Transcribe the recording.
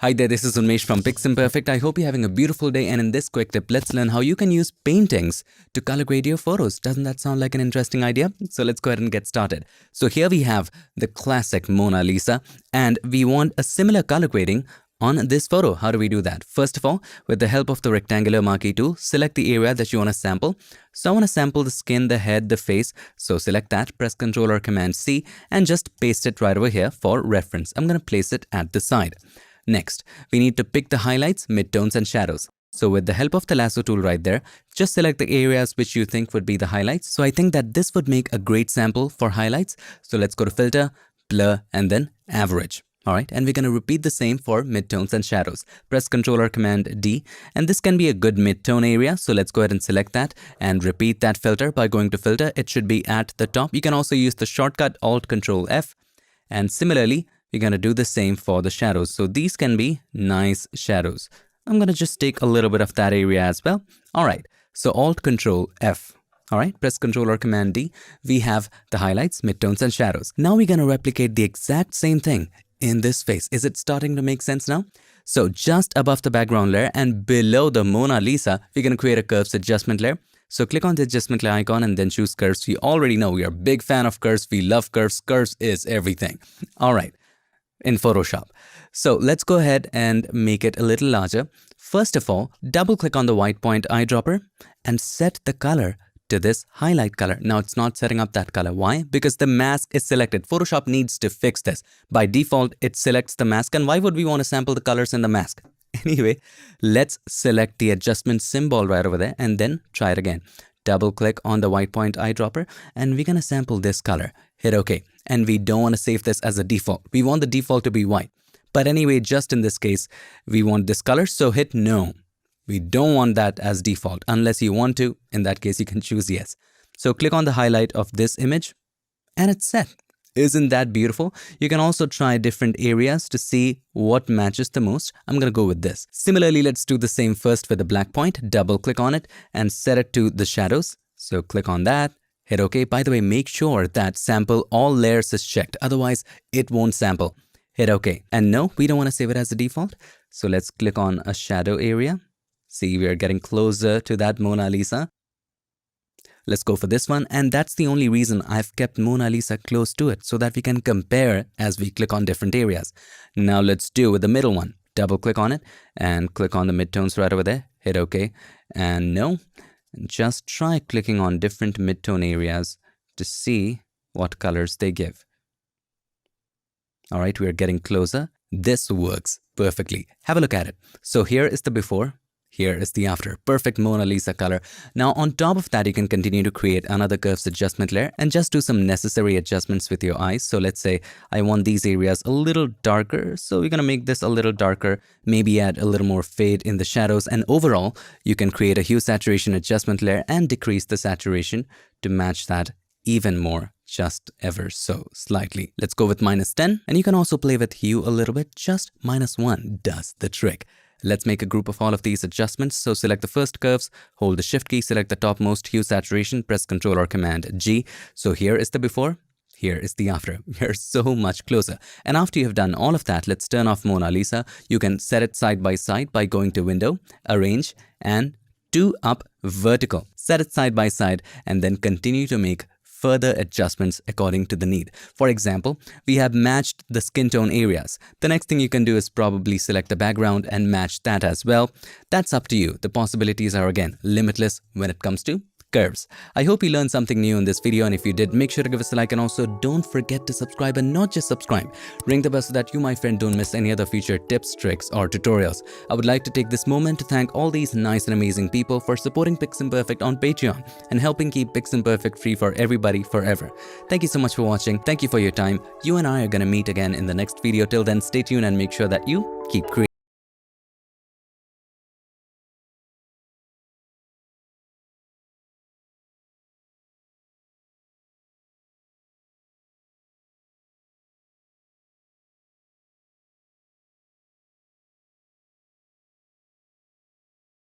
Hi there, this is Unmesh from Piximperfect. I hope you're having a beautiful day, and in this quick tip, let's learn how you can use paintings to color grade your photos. Doesn't that sound like an interesting idea? So let's go ahead and get started. So here we have the classic Mona Lisa, and we want a similar color grading on this photo. How do we do that? First of all, with the help of the rectangular marquee tool, select the area that you want to sample. So I want to sample the skin, the head, the face. So select that, press Ctrl or Command C, and just paste it right over here for reference. I'm going to place it at the side. Next, we need to pick the highlights, midtones, and shadows. So with the help of the lasso tool right there, just select the areas which you think would be the highlights. So I think that this would make a great sample for highlights. So let's go to Filter, Blur, and then Average. Alright, and we're going to repeat the same for midtones and shadows. Press Ctrl or Command D, and this can be a good midtone area. So let's go ahead and select that and repeat that filter by going to Filter. It should be at the top. You can also use the shortcut Alt Ctrl F, and similarly, we're going to do the same for the shadows. So these can be nice shadows. I'm going to just take a little bit of that area as well. All right. So Alt Control F. All right. Press Control or Command D. We have the highlights, midtones, and shadows. Now we're going to replicate the exact same thing in this face. Is it starting to make sense now? So just above the background layer and below the Mona Lisa, we're going to create a curves adjustment layer. So click on the adjustment layer icon and then choose curves. We already know we are a big fan of curves. We love curves. Curves is everything. All right. In Photoshop. So let's go ahead and make it a little larger. First of all, double click on the white point eyedropper and set the color to this highlight color. Now it's not setting up that color. Why? Because the mask is selected. Photoshop needs to fix this. By default, it selects the mask. And why would we want to sample the colors in the mask? Anyway, let's select the adjustment symbol right over there and then try it again. Double click on the white point eyedropper and we're going to sample this color. Hit OK. And we don't want to save this as a default. We want the default to be white. But anyway, just in this case, we want this color. So hit no. We don't want that as default unless you want to. In that case, you can choose yes. So click on the highlight of this image and it's set. Isn't that beautiful? You can also try different areas to see what matches the most. I'm going to go with this. Similarly, let's do the same first with the black point. Double click on it and set it to the shadows. So click on that. Hit OK. By the way, make sure that sample all layers is checked. Otherwise, it won't sample. Hit OK. And no, we don't want to save it as the default. So let's click on a shadow area. See, we are getting closer to that Mona Lisa. Let's go for this one. And that's the only reason I've kept Mona Lisa close to it so that we can compare as we click on different areas. Now let's do with the middle one. Double click on it and click on the midtones right over there. Hit OK. And no. Just try clicking on different midtone areas to see what colors they give. All right, we are getting closer. This works perfectly. Have a look at it. So here is the before. Here is the after. Perfect Mona Lisa color. Now on top of that, you can continue to create another curves adjustment layer and just do some necessary adjustments with your eyes. So let's say I want these areas a little darker. So we're going to make this a little darker, maybe add a little more fade in the shadows. And overall, you can create a hue saturation adjustment layer and decrease the saturation to match that even more, just ever so slightly. Let's go with -10. And you can also play with hue a little bit. Just -1 does the trick. Let's make a group of all of these adjustments. So select the first curves, hold the shift key, select the topmost hue saturation, press Ctrl or Command G. So here is the before, here is the after. You're so much closer. And after you've done all of that, let's turn off Mona Lisa. You can set it side by side by going to Window, Arrange, and 2 up vertical. Set it side by side and then continue to make further adjustments according to the need. For example, we have matched the skin tone areas. The next thing you can do is probably select the background and match that as well. That's up to you. The possibilities are again limitless when it comes to curves. I hope you learned something new in this video, and if you did, make sure to give us a like and also don't forget to subscribe, and not just subscribe. Ring the bell so that you, my friend, don't miss any other future tips, tricks, or tutorials. I would like to take this moment to thank all these nice and amazing people for supporting Piximperfect on Patreon and helping keep Piximperfect free for everybody forever. Thank you so much for watching. Thank you for your time. You and I are gonna meet again in the next video. Till then, stay tuned and make sure that you keep creating.